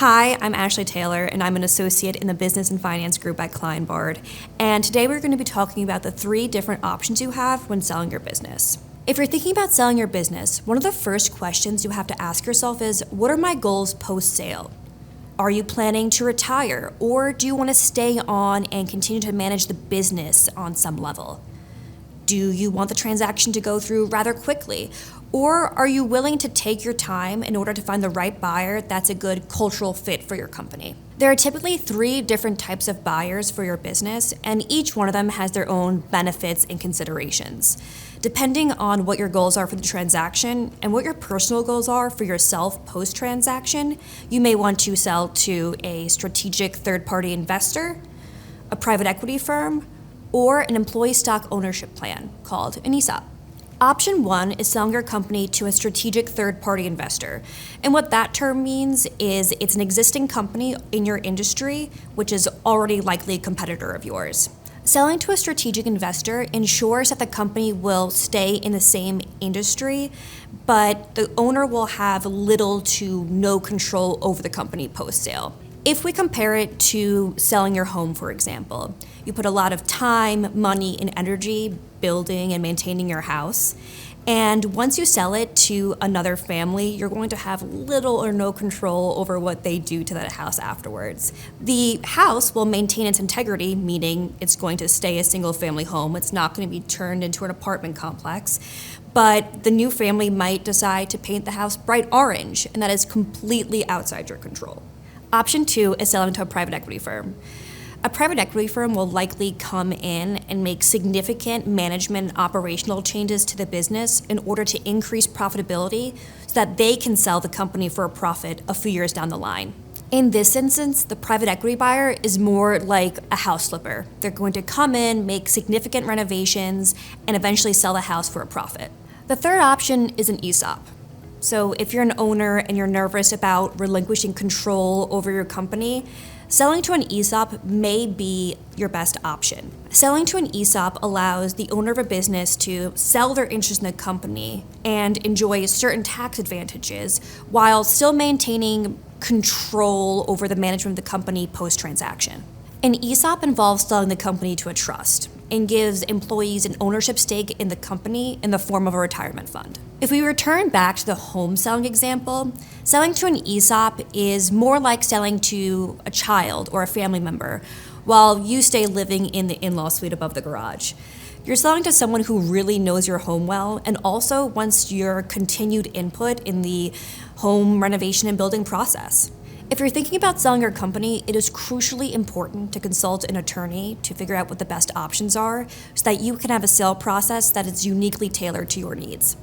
Hi, I'm Ashleigh Taylor, and I'm an associate in the Business and Finance group at Kleinbard. And today we're going to be talking about the 3 different options you have when selling your business. If you're thinking about selling your business, one of the first questions you have to ask yourself is, what are my goals post-sale? Are you planning to retire, or do you want to stay on and continue to manage the business on some level? Do you want the transaction to go through rather quickly? Or are you willing to take your time in order to find the right buyer that's a good cultural fit for your company? There are typically 3 different types of buyers for your business, and each one of them has their own benefits and considerations. Depending on what your goals are for the transaction and what your personal goals are for yourself post-transaction, you may want to sell to a strategic third-party investor, a private equity firm, or an employee stock ownership plan called an ESOP. Option 1 is selling your company to a strategic third-party investor. And what that term means is it's an existing company in your industry, which is already likely a competitor of yours. Selling to a strategic investor ensures that the company will stay in the same industry, but the owner will have little to no control over the company post-sale. If we compare it to selling your home, for example, you put a lot of time, money, and energy building and maintaining your house. And once you sell it to another family, you're going to have little or no control over what they do to that house afterwards. The house will maintain its integrity, meaning it's going to stay a single-family home. It's not going to be turned into an apartment complex. But the new family might decide to paint the house bright orange, and that is completely outside your control. Option 2 is selling to a private equity firm. A private equity firm will likely come in and make significant management and operational changes to the business in order to increase profitability so that they can sell the company for a profit a few years down the line. In this instance, the private equity buyer is more like a house flipper. They're going to come in, make significant renovations, and eventually sell the house for a profit. The third option is an ESOP. So if you're an owner and you're nervous about relinquishing control over your company, selling to an ESOP may be your best option. Selling to an ESOP allows the owner of a business to sell their interest in the company and enjoy certain tax advantages while still maintaining control over the management of the company post-transaction. An ESOP involves selling the company to a trust and gives employees an ownership stake in the company in the form of a retirement fund. If we return back to the home selling example, selling to an ESOP is more like selling to a child or a family member while you stay living in the in-law suite above the garage. You're selling to someone who really knows your home well and also wants your continued input in the home renovation and building process. If you're thinking about selling your company, it is crucially important to consult an attorney to figure out what the best options are so that you can have a sale process that is uniquely tailored to your needs.